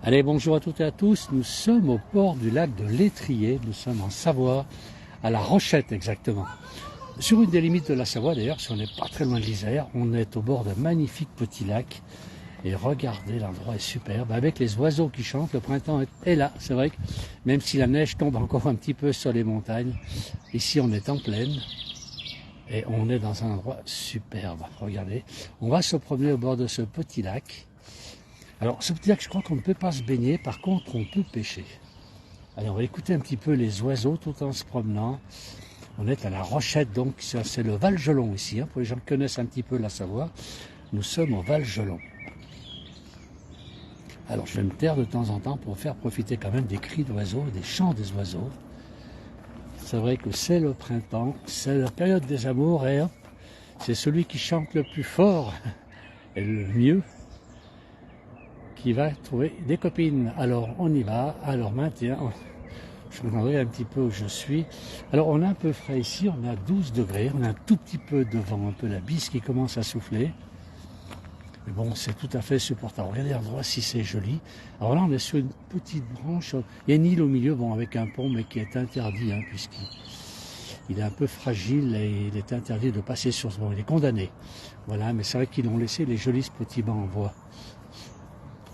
Allez, bonjour à toutes et à tous. Nous sommes au port du lac de l'Étrier. Nous sommes en Savoie, à La Rochette exactement. Sur une des limites de la Savoie d'ailleurs, si on n'est pas très loin de l'Isère, on est au bord d'un magnifique petit lac. Et regardez, l'endroit est superbe, avec les oiseaux qui chantent. Le printemps est là, c'est vrai que même si la neige tombe encore un petit peu sur les montagnes, ici on est en plaine. Et on est dans un endroit superbe. Regardez, on va se promener au bord de ce petit lac. Alors, ce petit lac, je crois qu'on ne peut pas se baigner, par contre, on peut pêcher. Allez, on va écouter un petit peu les oiseaux tout en se promenant. On est à La Rochette, donc c'est le Val-Gelon ici, pour les gens qui connaissent un petit peu la Savoie. Nous sommes au Val-Gelon. Alors, je vais me taire de temps en temps pour faire profiter quand même des cris d'oiseaux, des chants des oiseaux. C'est vrai que c'est le printemps, c'est la période des amours, et hop, c'est celui qui chante le plus fort et le mieux qui va trouver des copines. Alors on y va, alors maintenant, je me demanderai un petit peu où je suis. Alors on a un peu frais ici, on a 12 degrés, on a un tout petit peu de vent, un peu la bise qui commence à souffler. Mais bon, c'est tout à fait supportable. Regardez l'endroit si c'est joli. Alors là on est sur une petite branche, il y a une île au milieu, bon avec un pont mais qui est interdit, puisqu'il est un peu fragile et il est interdit de passer sur ce banc, il est condamné. Voilà, mais c'est vrai qu'ils ont laissé les jolis petits bancs en bois.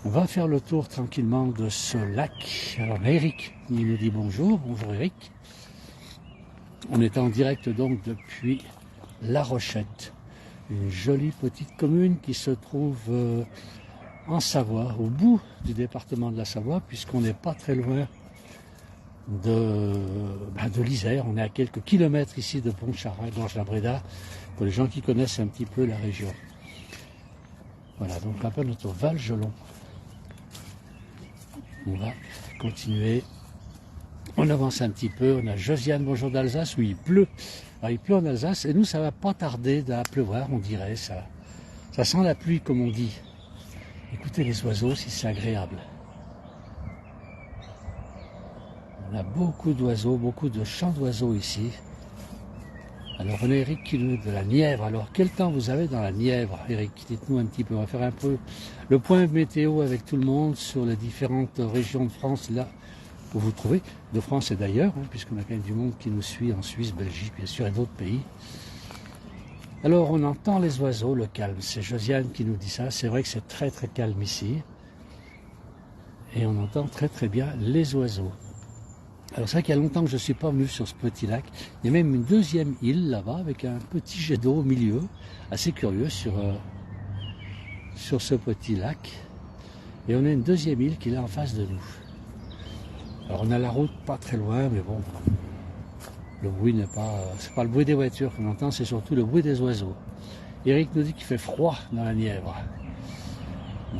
On va faire le tour tranquillement de ce lac. Alors Eric, il nous dit bonjour. Bonjour Eric. On est en direct donc depuis La Rochette. Une jolie petite commune qui se trouve en Savoie, au bout du département de la Savoie, puisqu'on n'est pas très loin de l'Isère. On est à quelques kilomètres ici de Pontcharrat, Gorge-la-Bréda, pour les gens qui connaissent un petit peu la région. Voilà, donc un peu notre Val-Gelon. On va continuer. On avance un petit peu. On a Josiane, bonjour d'Alsace, où il pleut. Alors, il pleut en Alsace et nous, ça va pas tarder à pleuvoir, on dirait. Ça sent la pluie, comme on dit. Écoutez les oiseaux, si c'est agréable. On a beaucoup d'oiseaux, beaucoup de chants d'oiseaux ici. Alors, on a Eric qui nous dit de la Nièvre. Alors, quel temps vous avez dans la Nièvre, Eric? Dites-nous un petit peu. On va faire un peu le point météo avec tout le monde sur les différentes régions de France, là où vous trouvez, de France et d'ailleurs, puisqu'on a quand même du monde qui nous suit en Suisse, Belgique, bien sûr, et d'autres pays. Alors, on entend les oiseaux, le calme. C'est Josiane qui nous dit ça. C'est vrai que c'est très, très calme ici. Et on entend très, très bien les oiseaux. Alors c'est vrai qu'il y a longtemps que je ne suis pas venu sur ce petit lac. Il y a même une deuxième île là-bas avec un petit jet d'eau au milieu, assez curieux sur ce petit lac. Et on a une deuxième île qui est là en face de nous. Alors on a la route pas très loin, mais bon, le bruit n'est pas... c'est pas le bruit des voitures qu'on entend, c'est surtout le bruit des oiseaux. Eric nous dit qu'il fait froid dans la Nièvre.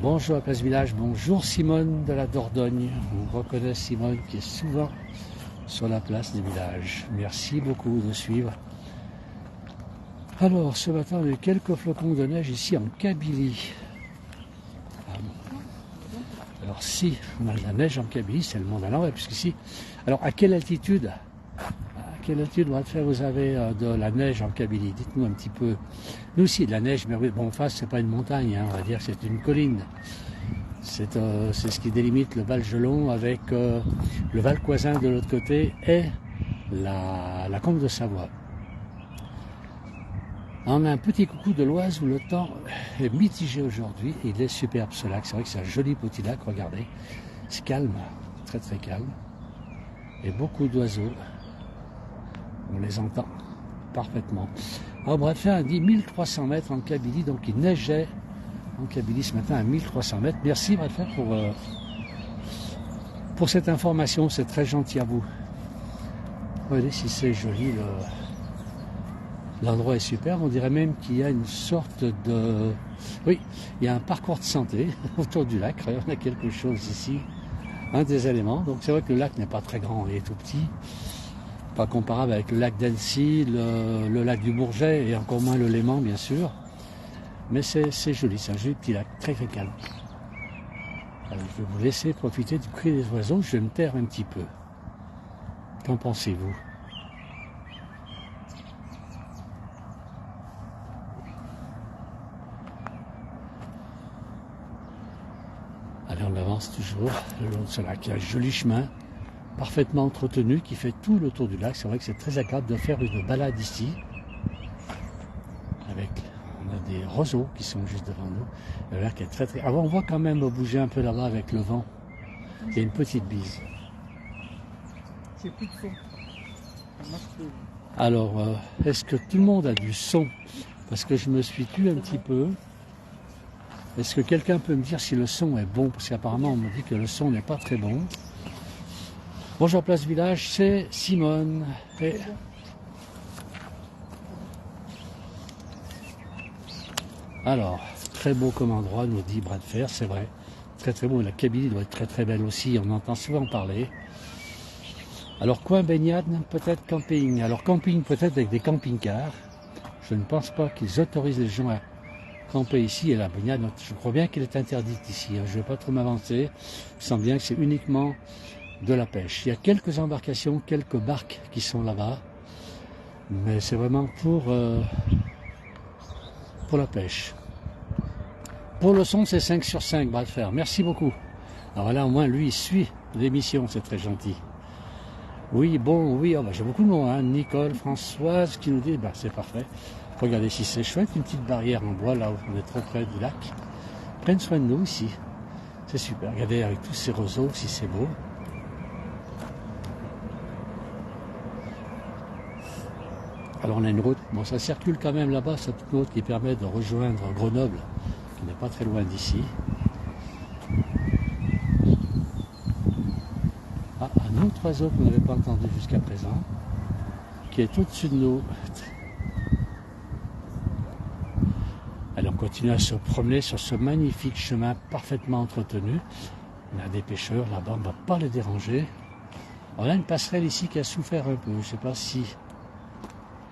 Bonjour à Place Village, bonjour Simone de la Dordogne. On reconnaît Simone qui est souvent sur la place des villages. Merci beaucoup de suivre. Alors, ce matin, on a eu quelques flocons de neige ici en Kabylie. Alors, si on a de la neige en Kabylie, c'est le monde à l'envers, puisqu'ici... Alors, à quelle altitude vous avez de la neige en Kabylie? Dites-nous un petit peu. Nous aussi, de la neige, mais bon, en face, c'est pas une montagne, on va dire que c'est une colline. C'est ce qui délimite le Val-Gelon avec le Val Coisin de l'autre côté et la Combe de Savoie. On a un petit coucou de l'Oise où le temps est mitigé aujourd'hui. Il est superbe ce lac. C'est vrai que c'est un joli petit lac, regardez. C'est calme, très très calme. Et beaucoup d'oiseaux. On les entend parfaitement. Alors bref, on dit 1300 mètres en Kabylie, donc il neigeait en Kabylie ce matin à 1300 mètres. Merci Bradford pour cette information, c'est très gentil à vous. Regardez si c'est joli, l'endroit est superbe, on dirait même qu'il y a une sorte de... Oui, il y a un parcours de santé autour du lac, on a quelque chose ici, un des éléments. Donc c'est vrai que le lac n'est pas très grand, il est tout petit, pas comparable avec le lac d'Annecy, le lac du Bourget et encore moins le Léman bien sûr. Mais c'est joli, c'est un joli petit lac, très très calme. Alors, je vais vous laisser profiter du cri des oiseaux, je vais me taire un petit peu. Qu'en pensez-vous? Allez, on avance toujours le long de ce lac. Il y a un joli chemin, parfaitement entretenu, qui fait tout le tour du lac. C'est vrai que c'est très agréable de faire une balade ici. On a des roseaux qui sont juste devant nous. Le lac est très très... Ah, on voit quand même bouger un peu là-bas avec le vent. Il y a une petite bise. J'ai plus de son. Alors, est-ce que tout le monde a du son? Parce que je me suis tue un petit peu. Est-ce que quelqu'un peut me dire si le son est bon? Parce qu'apparemment, on me dit que le son n'est pas très bon. Bonjour Place Village, c'est Simone. Et... Alors, très beau comme endroit, nous dit Bras de Fer, c'est vrai. Très très beau, la cabine doit être très très belle aussi, on entend souvent parler. Alors, coin baignade, peut-être camping. Alors, camping peut-être avec des camping-cars. Je ne pense pas qu'ils autorisent les gens à camper ici. Et la baignade, je crois bien qu'elle est interdite ici. Je ne vais pas trop m'avancer. Il semble bien que c'est uniquement de la pêche. Il y a quelques embarcations, quelques barques qui sont là-bas. Mais c'est vraiment pour la pêche. Pour le son, c'est 5 sur 5, Bras de Fer. Merci beaucoup. Alors voilà, au moins, lui, il suit l'émission. C'est très gentil. Oui, bon, oui, oh bah, j'ai beaucoup de mots, hein. Nicole, Françoise qui nous dit, bah, c'est parfait. Regardez si c'est chouette, une petite barrière en bois là où on est trop près du lac. Prennent soin de nous ici. C'est super. Regardez avec tous ces roseaux, si c'est beau. Alors on a une route, bon ça circule quand même là-bas, cette route qui permet de rejoindre Grenoble, qui n'est pas très loin d'ici. Ah, un autre oiseau qu'on n'avait pas entendu jusqu'à présent, qui est au-dessus de nous. Alors on continue à se promener sur ce magnifique chemin parfaitement entretenu. On a des pêcheurs là-bas, on ne va pas les déranger. On a une passerelle ici qui a souffert un peu, je ne sais pas si...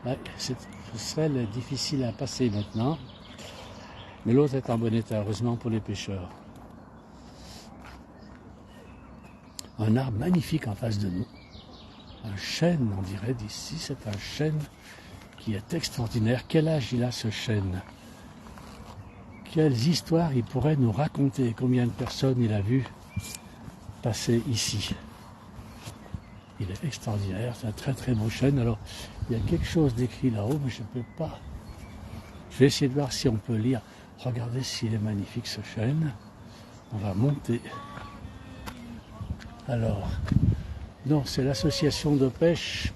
Ouais, cette passerelle est difficile à passer maintenant. Mais l'autre est en bon état, heureusement pour les pêcheurs. Un arbre magnifique en face de nous. Un chêne, on dirait d'ici, c'est un chêne qui est extraordinaire. Quel âge il a ce chêne? Quelles histoires il pourrait nous raconter? Combien de personnes il a vu passer ici? Il est extraordinaire, c'est un très très beau chêne. Alors, il y a quelque chose d'écrit là-haut, mais je ne peux pas. Je vais essayer de voir si on peut lire. Regardez s'il est magnifique ce chêne. On va monter. Alors, non, c'est l'association de pêche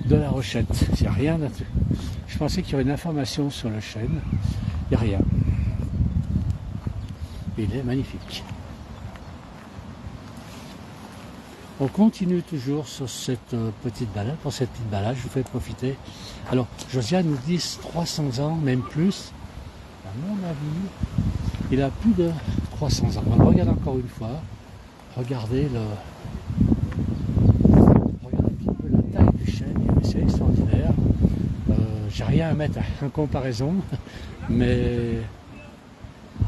de La Rochette. Il n'y a rien là-dessus. Je pensais qu'il y aurait une information sur le chêne. Il n'y a rien. Il est magnifique. On continue toujours sur cette petite balade. Pour cette petite balade, je vous fais profiter. Alors, Josiane nous dit 300 ans, même plus. À mon avis, il a plus de 300 ans. On va regarder encore une fois. Regardez regardez un petit peu la taille du chêne. C'est extraordinaire. J'ai rien à mettre en comparaison, mais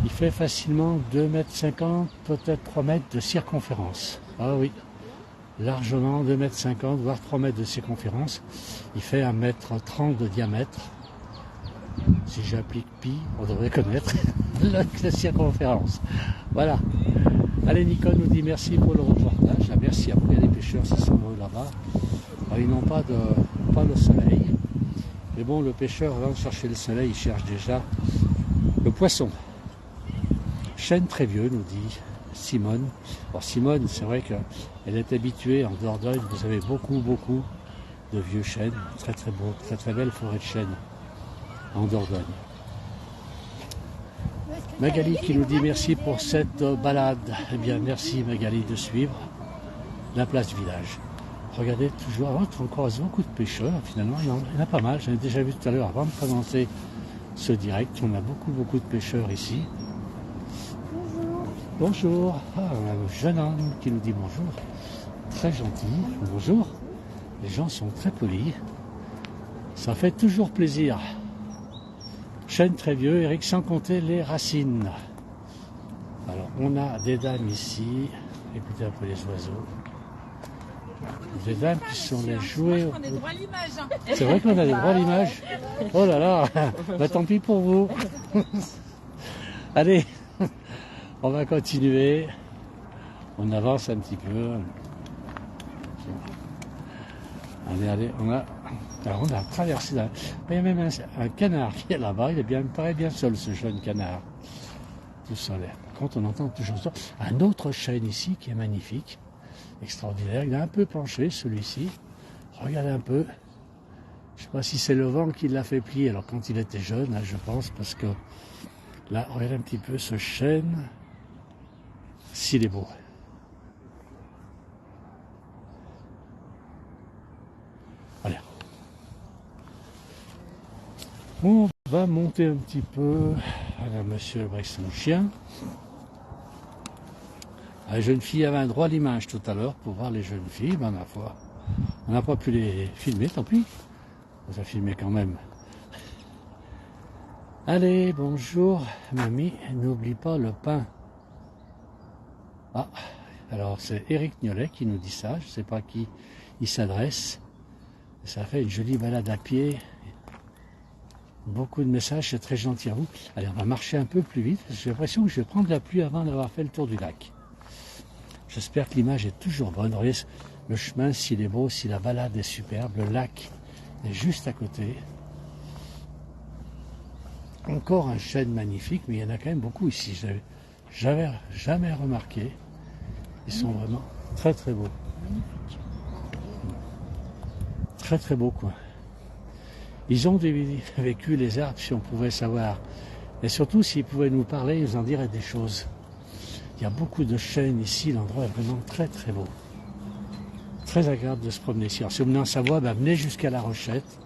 il fait facilement 2,50 m, peut-être 3 mètres de circonférence. Ah oui. Largement 2,50 m, voire 3 mètres de circonférence. Il fait 1,30 m de diamètre. Si j'applique pi, on devrait connaître la circonférence. Voilà. Allez, Nicole nous dit merci pour le reportage. Merci. Après, il y a des pêcheurs qui sont là-bas. Alors, ils n'ont pas le soleil. Mais bon, le pêcheur, avant de chercher le soleil, il cherche déjà le poisson. Chêne très vieux, nous dit Simone. Alors Simone, c'est vrai qu'elle est habituée en Dordogne. Vous avez beaucoup de vieux chênes. Très très beau, très très belle forêt de chênes en Dordogne. Magali qui nous dit merci pour cette balade. Eh bien, merci Magali de suivre la place du village. Regardez toujours, on croise beaucoup de pêcheurs. Finalement, il y en a pas mal. J'en ai déjà vu tout à l'heure avant de commencer ce direct. On a beaucoup de pêcheurs ici. Bonjour. Ah, un jeune homme qui nous dit bonjour. Très gentil. Bonjour. Les gens sont très polis. Ça fait toujours plaisir. Chêne très vieux, Eric, sans compter les racines. Alors, on a des dames ici. Écoutez un peu les oiseaux. Des dames qui sont les jouets. C'est vrai qu'on a des droits à l'image. Oh là là. Bah, tant pis pour vous. Allez. On va continuer. On avance un petit peu. Allez, alors on a traversé. Il y a même un canard qui est là-bas. Il me paraît bien seul, ce jeune canard. Tout seul. Par contre, on entend toujours ça. Un autre chêne ici qui est magnifique, extraordinaire. Il est un peu penché, celui-ci. Regardez un peu. Je ne sais pas si c'est le vent qui l'a fait plier. Alors quand il était jeune, hein, je pense, parce que là, regardez un petit peu ce chêne. S'il est beau. Allez. On va monter un petit peu. Voilà, monsieur avec son chien. La jeune fille avait un droit à l'image tout à l'heure pour voir les jeunes filles. Ben, ma foi, on n'a pas pu les filmer, tant pis. On les a filmés quand même. Allez, bonjour, mamie, n'oublie pas le pain. Ah, alors c'est Eric Niolet qui nous dit ça, je ne sais pas à qui il s'adresse. Ça fait une jolie balade à pied. Beaucoup de messages, c'est très gentil à vous. Allez, on va marcher un peu plus vite. J'ai l'impression que je vais prendre la pluie avant d'avoir fait le tour du lac. J'espère que l'image est toujours bonne. Vous voyez, le chemin, s'il est beau, si la balade est superbe, le lac est juste à côté. Encore un chêne magnifique, mais il y en a quand même beaucoup ici. J'avais jamais remarqué. Ils sont vraiment très très beaux. Très très beaux, quoi. Ils ont vécu les arbres, si on pouvait savoir. Et surtout, s'ils pouvaient nous parler, ils en diraient des choses. Il y a beaucoup de chênes ici, l'endroit est vraiment très très beau. Très agréable de se promener ici. Alors si vous venez en Savoie, ben, venez jusqu'à La Rochette.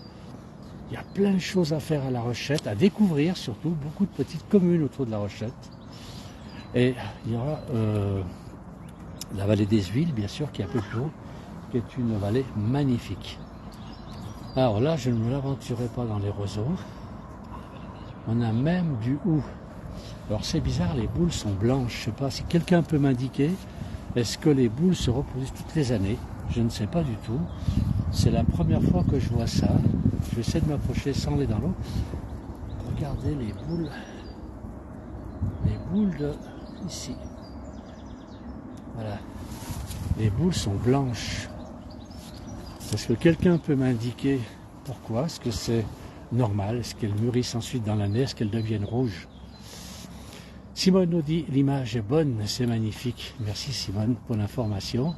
Il y a plein de choses à faire à La Rochette, à découvrir surtout, beaucoup de petites communes autour de La Rochette. Et il y aura la vallée des Huiles, bien sûr, qui est un peu plus haut, qui est une vallée magnifique. Alors là, je ne me l'aventurerai pas dans les roseaux. On a même du hou. Alors c'est bizarre, les boules sont blanches. Je ne sais pas si quelqu'un peut m'indiquer. Est-ce que les boules se reproduisent toutes les années? Je ne sais pas du tout. C'est la première fois que je vois ça. Je vais essayer de m'approcher sans aller dans l'eau. Regardez les boules. Les boules de ici. Voilà. Les boules sont blanches. Est-ce que quelqu'un peut m'indiquer pourquoi? Est-ce que c'est normal? Est-ce qu'elles mûrissent ensuite dans l'année? Est-ce qu'elles deviennent rouges? Simone nous dit l'image est bonne, c'est magnifique. Merci Simone pour l'information.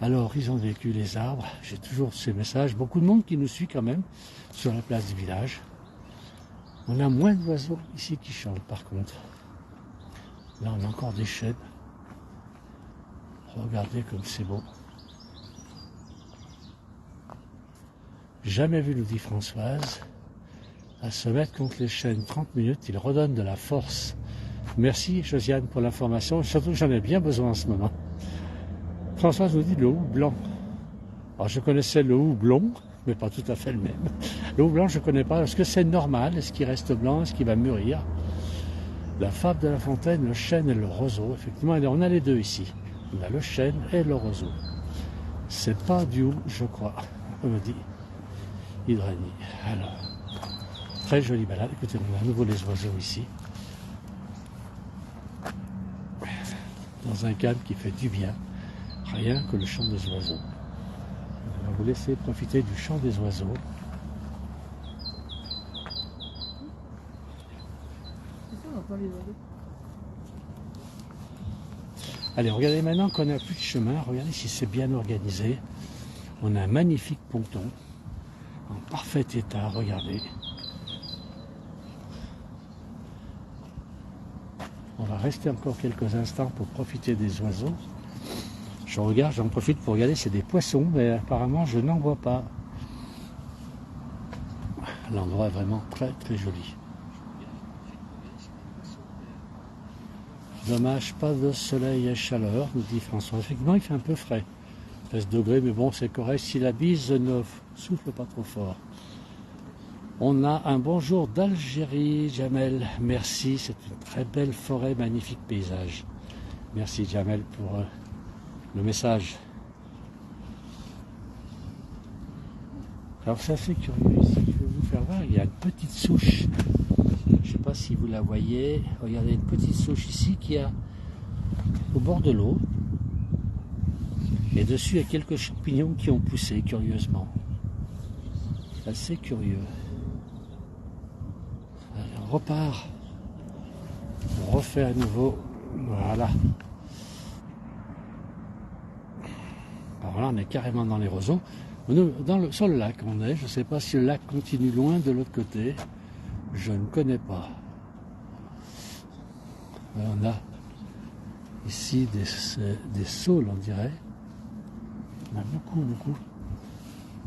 Alors, ils ont vécu les arbres. J'ai toujours ces messages. Beaucoup de monde qui nous suit quand même sur la place du village. On a moins d'oiseaux ici qui chantent par contre. Là, on a encore des chênes. Regardez comme c'est beau. Jamais vu, nous dit Françoise, à se mettre contre les chênes 30 minutes, il redonne de la force. Merci Josiane pour l'information, surtout que j'en ai bien besoin en ce moment. Françoise nous dit le hou blanc. Alors je connaissais le hou blond, mais pas tout à fait le même. Le hou blanc je ne connais pas. Est-ce que c'est normal? Est-ce qu'il reste blanc? Est-ce qu'il va mûrir? La fable de La Fontaine, le chêne et le roseau. Effectivement, on a les deux ici. On a le chêne et le roseau. C'est pas du hou, je crois, on me dit Hydranie. Alors, très jolie balade. Écoutez, on a à nouveau les oiseaux ici. Dans un cadre qui fait du bien. Rien que le chant des oiseaux. On va vous laisser profiter du chant des oiseaux. Allez, regardez maintenant qu'on n'a plus de chemin. Regardez si c'est bien organisé. On a un magnifique ponton. En parfait état, regardez. On va rester encore quelques instants pour profiter des oiseaux. Je regarde, j'en profite pour regarder, c'est des poissons, mais apparemment je n'en vois pas. L'endroit est vraiment très très joli. Dommage, pas de soleil et chaleur, nous dit François. Effectivement, il fait un peu frais. 13 degrés, mais bon, c'est correct si la bise ne souffle pas trop fort. On a un bonjour d'Algérie, Jamel. Merci, c'est une très belle forêt, magnifique paysage. Merci Jamel pour le message. Alors c'est assez curieux ici, je vais vous faire voir, il y a une petite souche. Je sais pas si vous la voyez. Regardez une petite souche ici qui a au bord de l'eau. Et dessus, il y a quelques champignons qui ont poussé, curieusement. Assez curieux. Allez, on repart. On refait à nouveau. Voilà. Alors là, on est carrément dans les roseaux. Sur le lac, on est. Je ne sais pas si le lac continue loin de l'autre côté. Je ne connais pas. On a ici des saules, on dirait. On a beaucoup.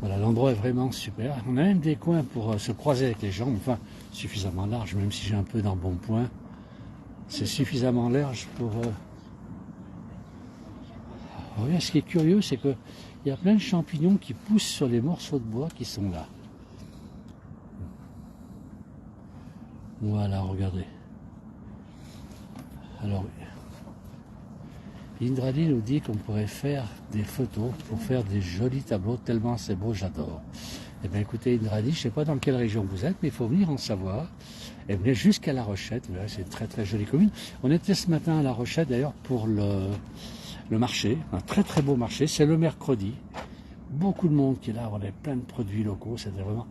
Voilà, l'endroit est vraiment super. On a même des coins pour se croiser avec les jambes, enfin, suffisamment large, même si j'ai un peu d'embonpoint. C'est suffisamment large pour... Regarde, ce qui est curieux, c'est qu'il y a plein de champignons qui poussent sur les morceaux de bois qui sont là. Voilà, regardez. Alors, Indradi nous dit qu'on pourrait faire des photos pour faire des jolis tableaux, tellement c'est beau, j'adore. Eh bien écoutez Indradi, je ne sais pas dans quelle région vous êtes, mais il faut venir en savoir. Et venez jusqu'à La Rochette, voilà, c'est une très jolie commune. On était ce matin à La Rochette d'ailleurs pour le marché, un très beau marché, c'est le mercredi. Beaucoup de monde qui est là, on a plein de produits locaux, c'était vraiment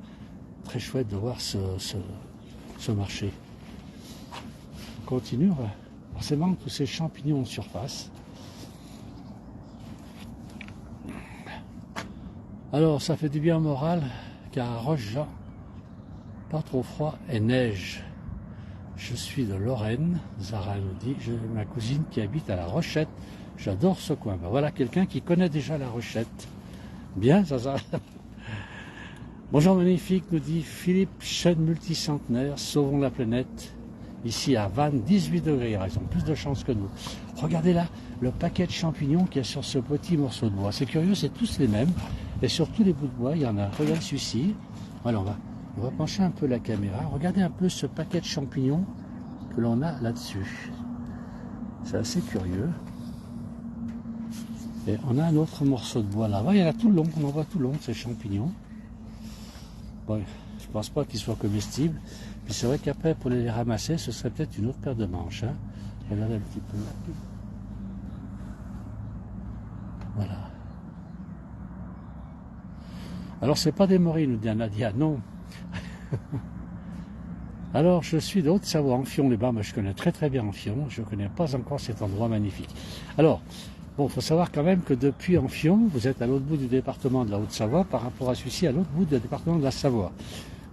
très chouette de voir ce marché. On continue, forcément tous ces champignons en surface. Alors ça fait du bien au moral, car à Roche-Jean, pas trop froid et neige. Je suis de Lorraine, Zara nous dit, j'ai ma cousine qui habite à La Rochette. J'adore ce coin. Ben voilà quelqu'un qui connaît déjà La Rochette. Bien, Zaza. Bonjour magnifique, nous dit Philippe, chaîne multicentenaire, sauvons la planète. Ici à Vannes, 18 degrés, ils ont plus de chance que nous. Regardez là, le paquet de champignons qu'il y a sur ce petit morceau de bois. C'est curieux, c'est tous les mêmes. Et sur tous les bouts de bois, il y en a. Regarde celui-ci. Voilà, on va pencher un peu la caméra. Regardez un peu ce paquet de champignons que l'on a là-dessus. C'est assez curieux. Et on a un autre morceau de bois là-bas. Il y en a tout le long, on en voit tout le long, ces champignons. Bon, je ne pense pas qu'ils soient comestibles. Puis c'est vrai qu'après, pour les ramasser, ce serait peut-être une autre paire de manches. Hein. Regardez un petit peu. Voilà. Alors, c'est pas des morilles, nous dit Nadia, non. Alors, je suis de Haute-Savoie, Enfion-les-Bains. Moi, je connais très bien Enfion. Je ne connais pas encore cet endroit magnifique. Alors, bon, il faut savoir quand même que depuis Enfion, vous êtes à l'autre bout du département de la Haute-Savoie par rapport à celui-ci, à l'autre bout du département de la Savoie.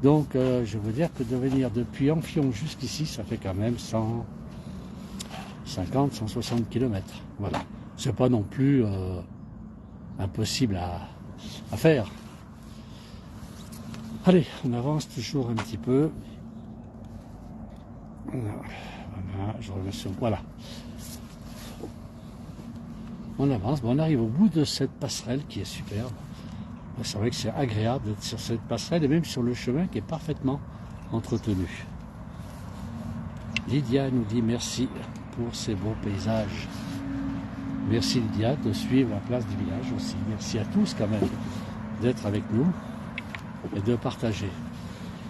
Donc, je veux dire que de venir depuis Enfion jusqu'ici, ça fait quand même 150, 160 km. Voilà. C'est pas non plus impossible à faire. Allez, on avance toujours un petit peu. Voilà, je remets sur... Voilà. On avance, bon, on arrive au bout de cette passerelle qui est superbe. C'est vrai que c'est agréable d'être sur cette passerelle et même sur le chemin qui est parfaitement entretenu. Lydia nous dit merci pour ces beaux paysages. Merci Lydia de suivre la place du village aussi. Merci à tous quand même d'être avec nous et de partager.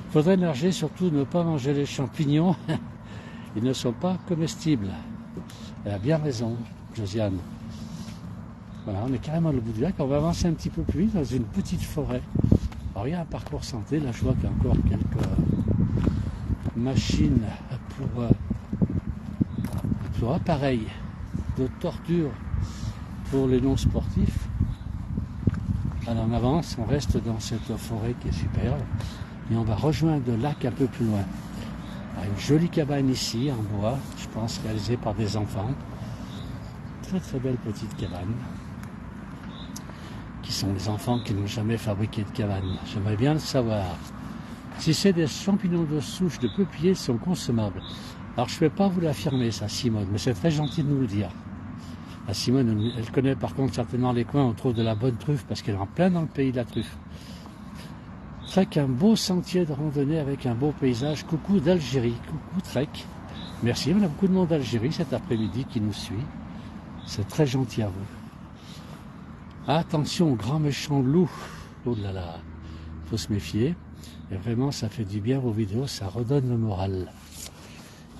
Il faudrait énerger, surtout ne pas manger les champignons. Ils ne sont pas comestibles. Elle a bien raison, Josiane. Voilà, on est carrément au bout du lac. On va avancer un petit peu plus vite dans une petite forêt. Alors il y a un parcours santé. Là, je vois qu'il y a encore quelques machines pour appareils de torture pour les non-sportifs. Alors on avance, on reste dans cette forêt qui est superbe. Et on va rejoindre le lac un peu plus loin. Une jolie cabane ici, en bois, je pense réalisée par des enfants. Très belle petite cabane. Qui sont les enfants qui n'ont jamais fabriqué de cabane. J'aimerais bien le savoir. Si c'est des champignons de souche de peuplier, ils sont consommables. Alors je ne vais pas vous l'affirmer ça, Simone, mais c'est très gentil de nous le dire. La Simone, elle connaît par contre certainement les coins où on trouve de la bonne truffe, parce qu'elle est en plein dans le pays de la truffe. Trek, un beau sentier de randonnée avec un beau paysage. Coucou d'Algérie, coucou Trek. Merci, on a beaucoup de monde d'Algérie cet après-midi qui nous suit. C'est très gentil à vous. Attention au grand méchant loup. Oh là là, faut se méfier. Et vraiment, ça fait du bien vos vidéos, ça redonne le moral.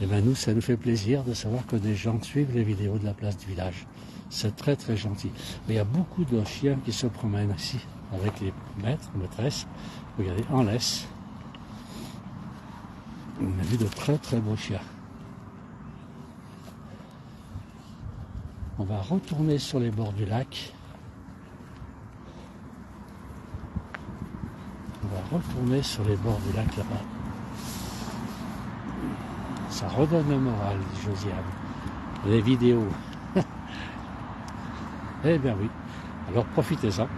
Et bien nous, ça nous fait plaisir de savoir que des gens suivent les vidéos de la place du village. C'est très très gentil. Mais il y a beaucoup de chiens qui se promènent ici, avec les maîtres, maîtresses. Regardez, en laisse. On a vu de très très beaux chiens. On va retourner sur les bords du lac. On va retourner sur les bords du lac là-bas. Ça redonne le moral, dit Josiane. Les vidéos. Eh bien oui. Alors profitez-en.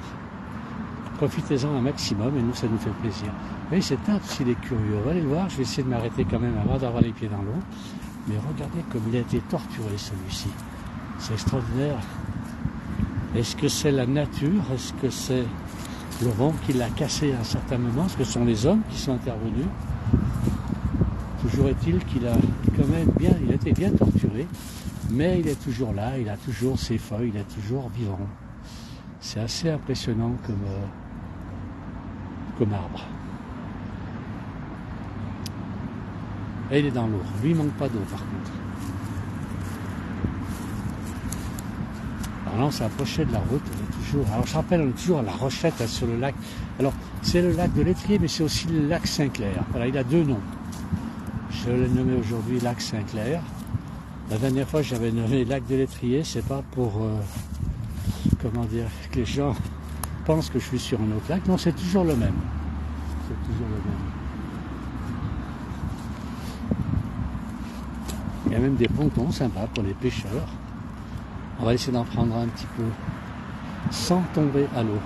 Profitez-en un maximum et nous, ça nous fait plaisir. Oui, c'est un s'il est curieux. On va aller voir. Je vais essayer de m'arrêter quand même avant d'avoir les pieds dans l'eau. Mais regardez comme il a été torturé, celui-ci. C'est extraordinaire. Est-ce que c'est la nature? Est-ce que c'est le vent qui l'a cassé à un certain moment? Est-ce que ce sont les hommes qui sont intervenus? Toujours est-il qu'il a quand même il a été bien torturé, mais il est toujours là, il a toujours ses feuilles, il est toujours vivant. C'est assez impressionnant comme arbre. Et il est dans l'eau. Lui, il manque pas d'eau par contre. Alors là, on s'est approché de la route, on est toujours. Alors je rappelle, on est toujours à La Rochette, là, sur le lac. Alors, c'est le lac de l'Étrier, mais c'est aussi le lac Saint-Clair. Voilà, il a deux noms. Je l'ai nommé aujourd'hui lac Saint-Clair. La dernière fois, j'avais nommé lac de l'Étrier. C'est pas pour, comment dire, que les gens pensent que je suis sur un autre lac. Non, c'est toujours le même. C'est toujours le même. Il y a même des pontons sympas pour les pêcheurs. On va essayer d'en prendre un petit peu sans tomber à l'eau.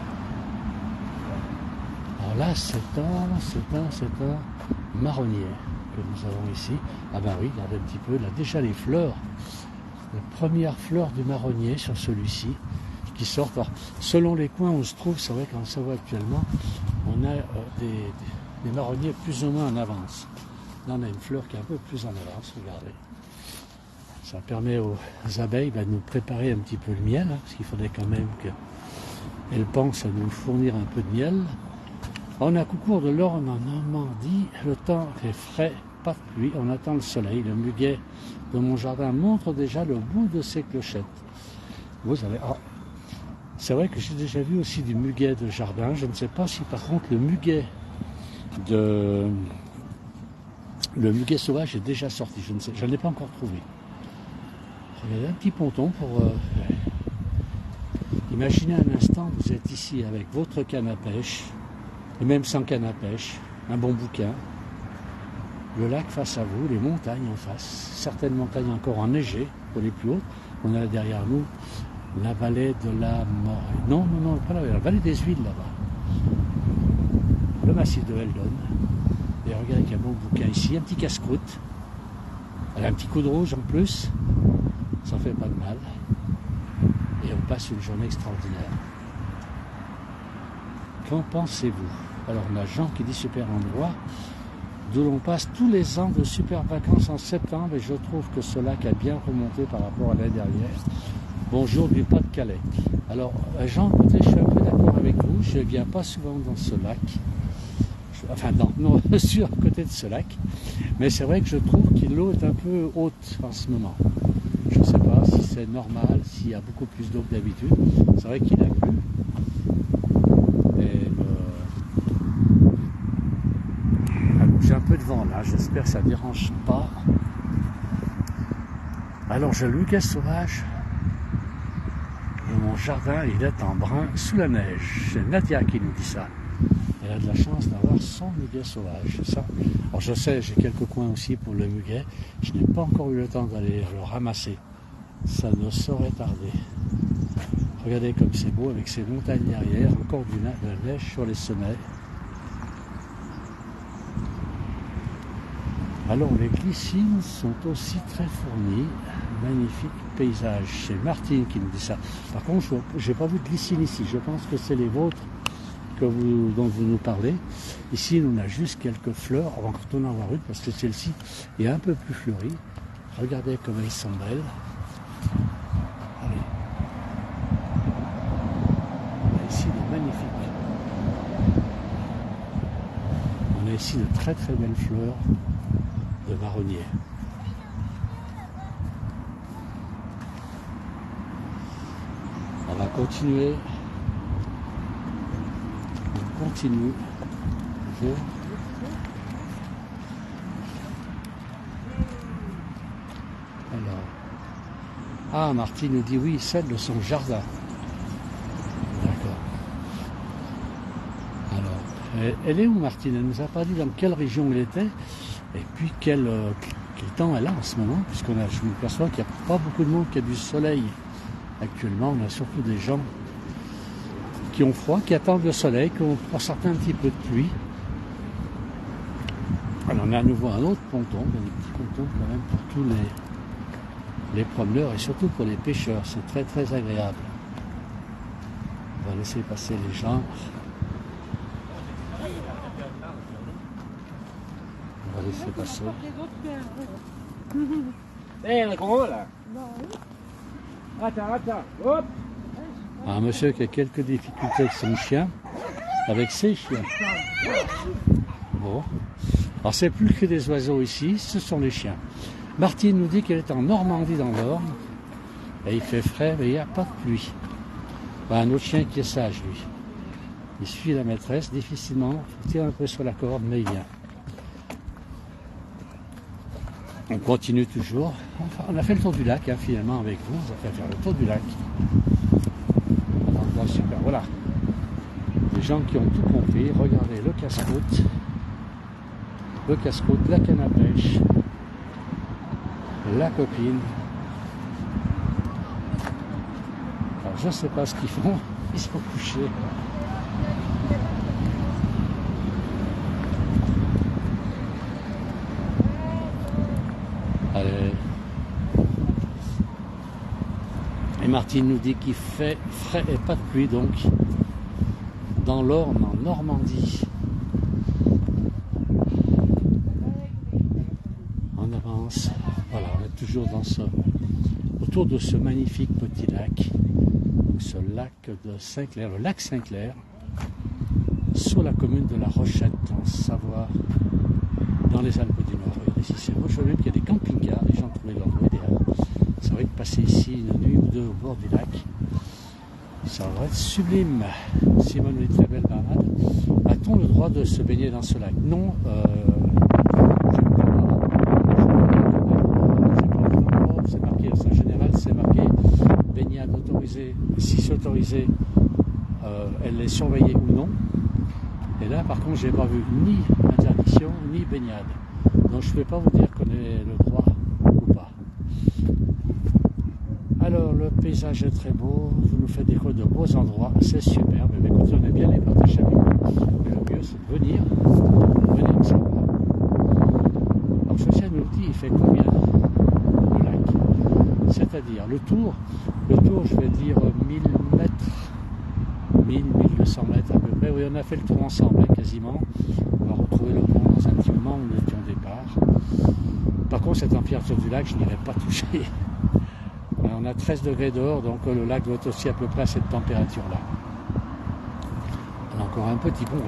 Alors là, c'est un marronnier que nous avons ici. Ah ben oui, regardez un petit peu, là déjà les fleurs, les premières fleurs du marronnier sur celui-ci qui sortent. Alors, selon les coins où on se trouve, c'est vrai qu'en Savoie actuellement, on a des marronniers plus ou moins en avance. Là on a une fleur qui est un peu plus en avance, regardez. Ça permet aux abeilles de nous préparer un petit peu le miel, hein, parce qu'il faudrait quand même qu'elles pensent à nous fournir un peu de miel. On a coucou de l'Orne en Normandie, le temps est frais, pas de pluie, on attend le soleil. Le muguet de mon jardin montre déjà le bout de ses clochettes. Vous avez... Oh. C'est vrai que j'ai déjà vu aussi du muguet de jardin. Je ne sais pas si par contre le muguet sauvage est déjà sorti. Je ne sais, je ne l'ai pas encore trouvé. Regardez un petit ponton pour... Imaginez un instant, vous êtes ici avec votre canne à pêche, et même sans canne à pêche, un bon bouquin, le lac face à vous, les montagnes en face, certaines montagnes encore enneigées pour les plus hautes. On a derrière nous la vallée de la Morée. Non, pas la vallée des Huiles là-bas. Le massif de Eldon. Et regardez qu'il y a un bon bouquin ici, un petit casse-croûte. Elle a un petit coup de rouge en plus. Ça fait pas de mal. Et on passe une journée extraordinaire. Qu'en pensez-vous? Alors on a Jean qui dit super endroit, d'où l'on passe tous les ans de super vacances en septembre, et je trouve que ce lac a bien remonté par rapport à l'année dernière. Bonjour du Pas-de-Calais. Alors Jean, écoutez, je suis un peu d'accord avec vous, je ne viens pas souvent dans ce lac. Enfin non, je suis à côté de ce lac, mais c'est vrai que je trouve que l'eau est un peu haute en ce moment. Je ne sais pas si c'est normal, s'il y a beaucoup plus d'eau que d'habitude. C'est vrai qu'il a plu. Et j'ai un peu de vent là, j'espère que ça ne dérange pas. Alors j'ai le muguet sauvage. Et mon jardin, il est en brun sous la neige. C'est Nadia qui nous dit ça. Elle a de la chance d'avoir son muguet sauvage. Ça. Alors je sais, j'ai quelques coins aussi pour le muguet. Je n'ai pas encore eu le temps d'aller le ramasser. Ça ne saurait tarder. Regardez comme c'est beau avec ces montagnes derrière, encore de la neige sur les sommets. Alors les glycines sont aussi très fournies. Magnifique paysage. C'est Martine qui nous dit ça. Par contre, je n'ai pas vu de glycine ici. Je pense que c'est les vôtres dont vous nous parlez. Ici, on a juste quelques fleurs. On va retourner en voir une parce que celle-ci est un peu plus fleurie. Regardez comme elles sont belles. Allez. On a ici de magnifiques. On a ici de très très belles fleurs de marronnier. va continuer. On continue. Toujours. Alors. Ah, Martine nous dit oui, celle de son jardin. D'accord. Alors, elle est où, Martine? Elle ne nous a pas dit dans quelle région elle était et puis quel temps elle a en ce moment, je me perçois qu'il n'y a pas beaucoup de monde qui a du soleil actuellement. On a surtout des gens qui ont froid, qui attendent le soleil, qui ont pour certains un petit peu de pluie. Alors on a à nouveau un autre ponton, des petits pontons quand même pour tous les promeneurs et surtout pour les pêcheurs. C'est très très agréable. On va laisser passer les gens. On va laisser passer. Le gros là. Attends, hop. Un monsieur qui a quelques difficultés avec son chien, avec ses chiens. Bon. Alors c'est plus que des oiseaux ici, ce sont les chiens. Martine nous dit qu'elle est en Normandie dans l'Orne, et il fait frais, mais il n'y a pas de pluie. Ben, un autre chien qui est sage, lui. Il suit la maîtresse, difficilement, il tire un peu sur la corde, mais il vient. On continue toujours. Enfin, on a fait le tour du lac, hein, finalement, avec vous. On a fait faire le tour du lac. Un endroit super. Voilà. Des gens qui ont tout compris. Regardez le casse-côte. Le casse-côte, la canne à pêche. La copine. Alors, je ne sais pas ce qu'ils font. Ils sont couchés. Allez. Et Martine nous dit qu'il fait frais et pas de pluie, donc dans l'Orne, en Normandie. On avance. Voilà, on est toujours autour de ce magnifique petit lac, ce lac de Saint-Clair, le lac Saint-Clair, sur la commune de La Rochette, en Savoie, dans les Alpes du Nord. Ici, c'est beau, je vois même qu'il y a des camping-cars, les gens trouvaient leur endroit idéal. C'est vrai que passer ici une nuit ou deux au bord du lac, ça va être sublime. Simone, une très belle balade. A-t-on le droit de se baigner dans ce lac? Non, c'est marqué, en général, c'est marqué baignade autorisée. Si c'est autorisé, elle est surveillée ou non. Et là, par contre, j'ai pas vu ni interdiction ni baignade. Donc je ne peux pas vous dire qu'on ait le droit ou pas. Alors le paysage est très beau, vous nous faites découvrir de beaux endroits, c'est superbe. Mais écoutez, on est bien les partager avec vous. Mais le mieux c'est de venir me savoir. Alors Social nous dit, il fait combien le lac? C'est-à-dire le tour, je vais dire 1000 mètres, 1200 mètres à peu près. Oui, on a fait le tour ensemble, hein, quasiment. On va retrouver le pont dans un petit moment où nous étions au départ. Par contre, cette température du lac, je n'irai pas toucher. On a 13 degrés dehors, donc le lac doit être aussi à peu près à cette température-là. On a encore un petit pont.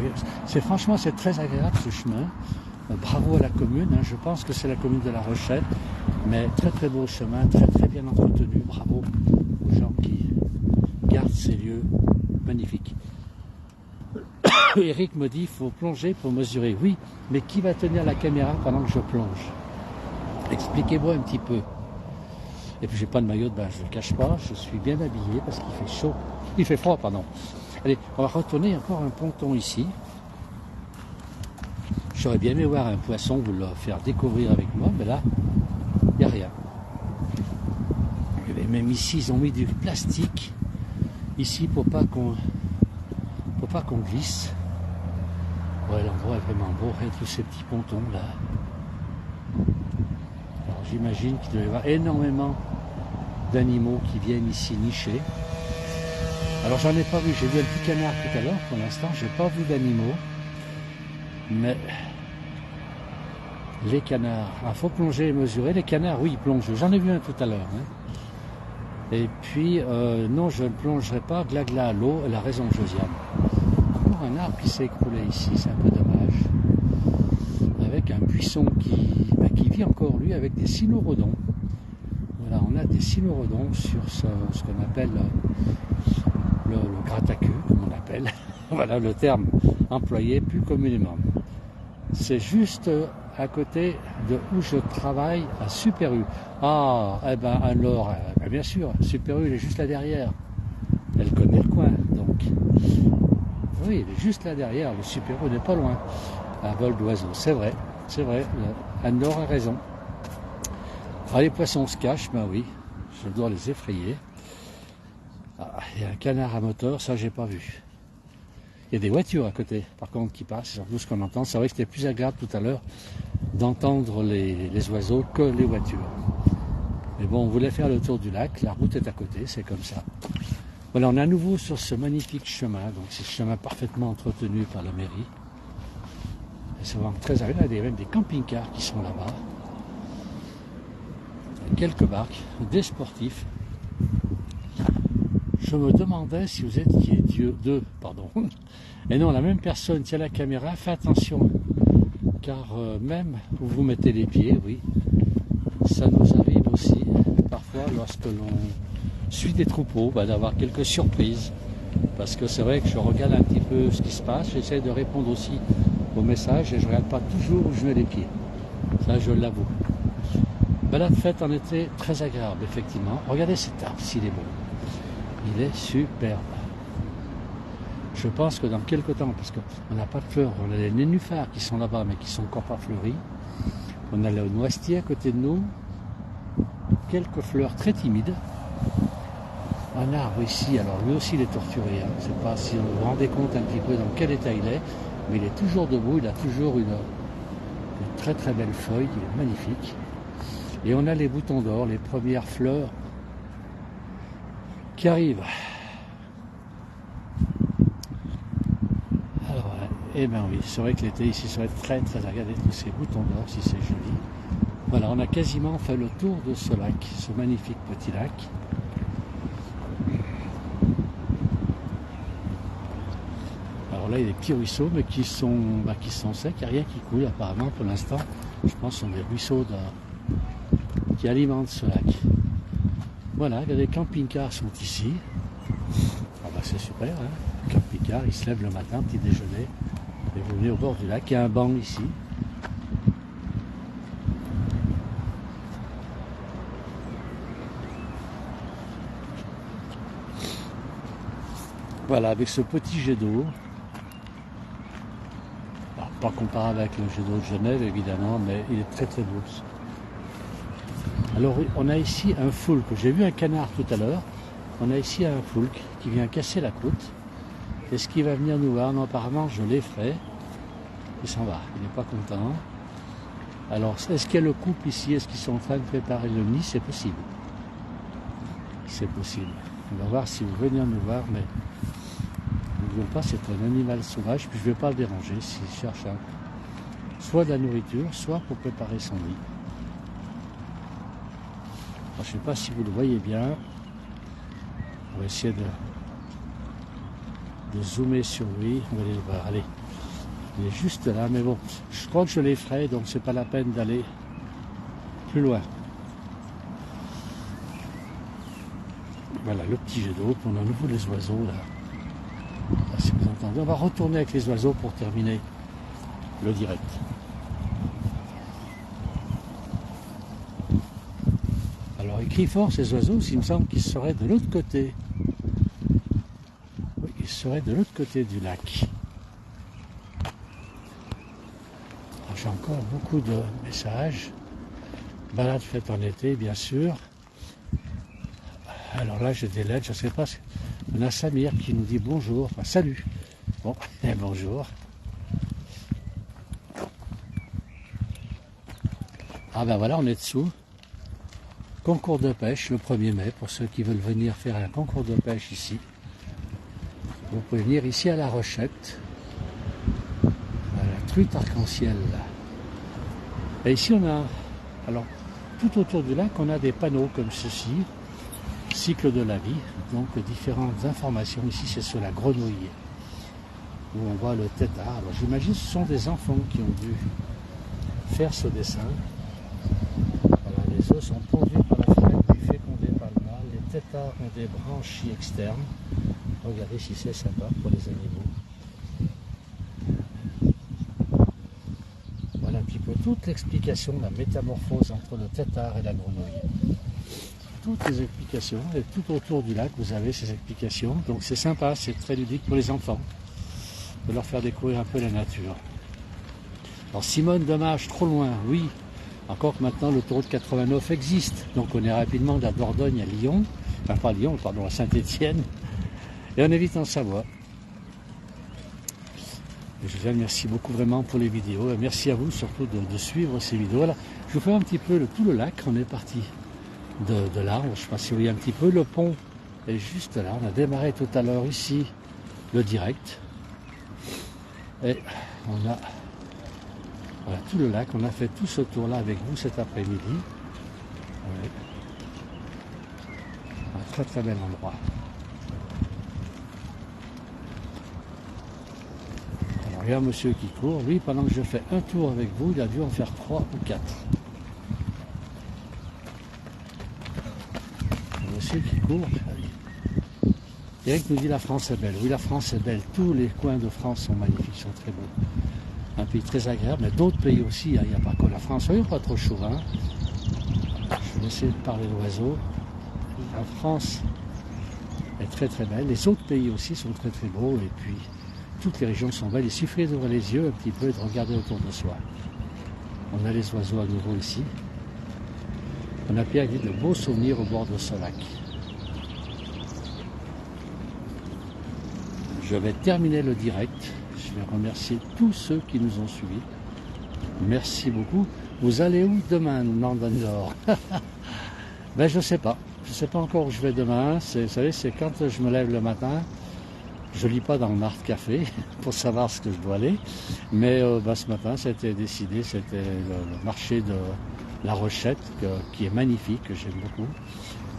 Franchement, c'est très agréable ce chemin. Bravo à la commune. Hein. Je pense que c'est la commune de La Rochette. Mais très très beau chemin, très très bien entretenu. Bravo aux gens qui gardent ces lieux magnifiques. Eric me dit qu'il faut plonger pour mesurer. Oui, mais qui va tenir la caméra pendant que je plonge? Expliquez-moi un petit peu. Et puis j'ai pas de maillot de bain, je ne le cache pas, je suis bien habillé parce qu'il fait chaud. Il fait froid, pardon. Allez, on va retourner encore un ponton ici. J'aurais bien aimé voir un poisson, vous le faire découvrir avec moi, mais là, il n'y a rien. Et même ici, ils ont mis du plastique, ici, pour pas qu'on glisse. Ouais, l'endroit est vraiment beau, et tous ces petits pontons là. Alors j'imagine qu'il doit y avoir énormément d'animaux qui viennent ici nicher. Alors j'en ai pas vu, j'ai vu un petit canard tout à l'heure, pour l'instant j'ai pas vu d'animaux. Mais les canards, il faut plonger et mesurer. Les canards, oui, ils plongent. J'en ai vu un tout à l'heure. Hein. Et puis, non, je ne plongerai pas glagla à l'eau. Elle a raison, Josiane. Encore un arbre qui s'est écroulé ici, c'est un peu dommage. Avec un buisson qui vit encore, lui, avec des cynorhodons. Voilà, on a des ici nous rodons sur ce qu'on appelle le gratte-à-queue, comme on appelle. Voilà le terme employé plus communément. C'est juste à côté de où je travaille à Super U. Ah, eh ben alors, bien sûr, Super U il est juste là derrière. Elle connaît le coin, donc. Oui, il est juste là derrière, le Super U n'est pas loin. Un vol d'oiseau, c'est vrai, Anne-Laure a raison. Ah, les poissons se cachent, ben oui, je dois les effrayer. Ah, il y a un canard à moteur, ça j'ai pas vu. Il y a des voitures à côté, par contre, qui passent, c'est surtout ce qu'on entend. C'est vrai que c'était plus agréable tout à l'heure d'entendre les oiseaux que les voitures. Mais bon, on voulait faire le tour du lac, la route est à côté, c'est comme ça. Voilà, on est à nouveau sur ce magnifique chemin, donc c'est ce chemin parfaitement entretenu par la mairie. C'est vraiment très agréable, il y a même des camping-cars qui sont là-bas. Quelques barques, des sportifs. Je me demandais si vous étiez deux, pardon. Et non, la même personne tient la caméra, faites attention, car même où vous mettez les pieds, oui, ça nous arrive aussi parfois lorsque l'on suit des troupeaux, d'avoir quelques surprises, parce que c'est vrai que je regarde un petit peu ce qui se passe, j'essaie de répondre aussi aux messages et je ne regarde pas toujours où je mets les pieds, ça je l'avoue. Balade faite en été très agréable, effectivement. Regardez cet arbre, s'il est beau. Il est superbe. Je pense que dans quelques temps, parce qu'on n'a pas de fleurs, on a les nénuphars qui sont là-bas, mais qui sont encore pas fleuris. On a le noisetier à côté de nous. Quelques fleurs très timides. Un arbre ici, alors lui aussi il est torturé. Je ne sais pas si on vous rendez compte un petit peu dans quel état il est, mais il est toujours debout, il a toujours une très très belle feuille, il est magnifique. Et on a les boutons d'or, les premières fleurs qui arrivent. Alors, eh bien oui, c'est vrai que l'été ici serait très très agréable. Regardez tous ces boutons d'or, si c'est joli. Voilà, on a quasiment fait le tour de ce lac, ce magnifique petit lac. Alors là, il y a des petits ruisseaux, mais qui sont secs, il n'y a rien qui coule apparemment pour l'instant. Je pense que ce sont des ruisseaux qui alimentent ce lac. Voilà, les camping-cars sont ici. Ah bah c'est super, hein. Le camping-car, il se lève le matin, petit déjeuner, et vous venez au bord du lac, il y a un banc ici. Voilà, avec ce petit jet d'eau. Pas comparable avec le jet d'eau de Genève, évidemment, mais il est très très beau. Alors, on a ici un foulque. J'ai vu un canard tout à l'heure. On a ici un foulque qui vient casser la croûte. Est-ce qu'il va venir nous voir? Non, apparemment, je l'effraie. Il s'en va. Il n'est pas content. Alors, est-ce qu'il y a le couple ici? Est-ce qu'ils sont en train de préparer le nid? C'est possible. C'est possible. On va voir s'il veut venir nous voir, mais n'oublions pas, c'est un animal sauvage. Puis je ne vais pas le déranger s'il cherche soit de la nourriture, soit pour préparer son nid. Alors, je ne sais pas si vous le voyez bien. On va essayer de zoomer sur lui. On va aller le voir. Allez. Il est juste là, mais bon, je crois que je l'effraie, donc c'est pas la peine d'aller plus loin. Voilà, le petit jet d'eau. On a à nouveau les oiseaux là. Là, si vous entendez, on va retourner avec les oiseaux pour terminer le direct. Alors, ils crient fort ces oiseaux, il me semble qu'ils seraient de l'autre côté. Oui, ils seraient de l'autre côté du lac. J'ai encore beaucoup de messages. Balade faite en été, bien sûr. Alors là, j'ai des lettres, je ne sais pas. On a Samir qui nous dit bonjour, enfin salut. Bon, et bonjour. Ah ben voilà, on est dessous. Concours de pêche le 1er mai, pour ceux qui veulent venir faire un concours de pêche ici. Vous pouvez venir ici à La Rochette, à la truite arc-en-ciel. Et ici on a, alors tout autour du lac, on a des panneaux comme ceci, cycle de la vie, donc différentes informations. Ici c'est sur la grenouille, où on voit le tétard. Alors j'imagine que ce sont des enfants qui ont dû faire ce dessin. Voilà, les œufs sont pondus par la fenêtre puis fécondés têtards ont des branchies externes. Regardez si c'est sympa pour les animaux. Voilà un petit peu toute l'explication de la métamorphose entre le têtard et la grenouille. Toutes les explications, et tout autour du lac, vous avez ces explications. Donc c'est sympa, c'est très ludique pour les enfants, de leur faire découvrir un peu la nature. Alors Simone, dommage, trop loin, oui. Encore que maintenant l'autoroute 89 existe. Donc on est rapidement de la Dordogne à Lyon, enfin pas à Lyon, pardon, à Saint-Étienne. Et on est vite en Savoie. Josiane, merci beaucoup vraiment pour les vidéos. Et merci à vous surtout de suivre ces vidéos. Voilà, je vous fais un petit peu tout le lac. On est parti de là. Je ne sais pas si vous voyez un petit peu. Le pont est juste là. On a démarré tout à l'heure ici le direct. Et on a voilà, tout le lac. On a fait tout ce tour-là avec vous cet après-midi. Ouais. Un très très bel endroit. Alors, il y a un monsieur qui court. Lui, pendant que je fais un tour avec vous, il a dû en faire 3 ou 4. Un monsieur qui court. Eric nous dit la France est belle. Oui, la France est belle. Tous les coins de France sont magnifiques, sont très beaux. Un pays très agréable, mais d'autres pays aussi. Il n'y a pas que la France. Soyons pas trop chauvin. Je vais essayer de parler d'oiseaux. La France est très très belle. Les autres pays aussi sont très très beaux. Et puis, toutes les régions sont belles. Il suffit d'ouvrir les yeux un petit peu et de regarder autour de soi. On a les oiseaux à nouveau ici. On a bien de beaux souvenirs au bord de ce lac. Je vais terminer le direct. Je vais remercier tous ceux qui nous ont suivis. Merci beaucoup. Vous allez où demain, nous Nord? Ben je ne sais pas. Je ne sais pas encore où je vais demain. Vous savez, c'est quand je me lève le matin. Je ne lis pas dans le Mart Café pour savoir ce que je dois aller. Mais ce matin, c'était décidé. C'était le marché de la Rochette qui est magnifique, que j'aime beaucoup.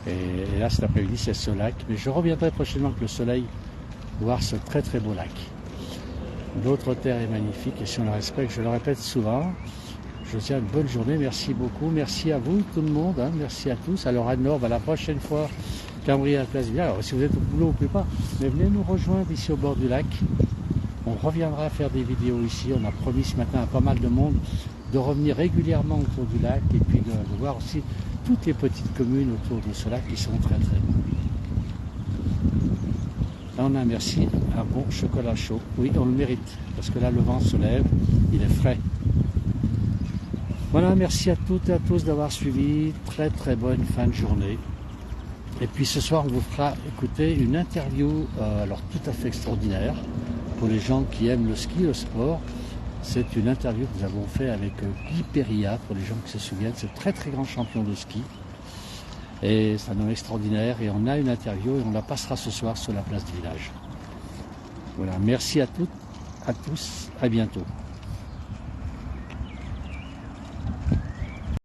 Et là, cet après-midi, c'est ce lac. Mais je reviendrai prochainement avec le soleil voir ce très très beau lac. L'autre terre est magnifique et si on la respecte, je le répète souvent, je vous tiens une bonne journée, merci beaucoup, merci à vous tout le monde, hein, merci à tous. Alors Anne-Laure, la prochaine fois, Cambry à la place Villard, alors si vous êtes au boulot, vous ne pouvez pas, mais venez nous rejoindre ici au bord du lac. On reviendra faire des vidéos ici, on a promis ce matin à pas mal de monde de revenir régulièrement autour du lac et puis de voir aussi toutes les petites communes autour de ce lac qui sont très très beaux. Là, on a merci un bon chocolat chaud. Oui, on le mérite, parce que là, le vent se lève, il est frais. Voilà, merci à toutes et à tous d'avoir suivi. Très très bonne fin de journée. Et puis ce soir, on vous fera écouter une interview, alors tout à fait extraordinaire, pour les gens qui aiment le ski, le sport. C'est une interview que nous avons fait avec Guy Péria, pour les gens qui se souviennent. C'est un très très grand champion de ski. Et c'est un homme extraordinaire et on a une interview et on la passera ce soir sur la place du village. Voilà, merci à toutes, à tous, à bientôt.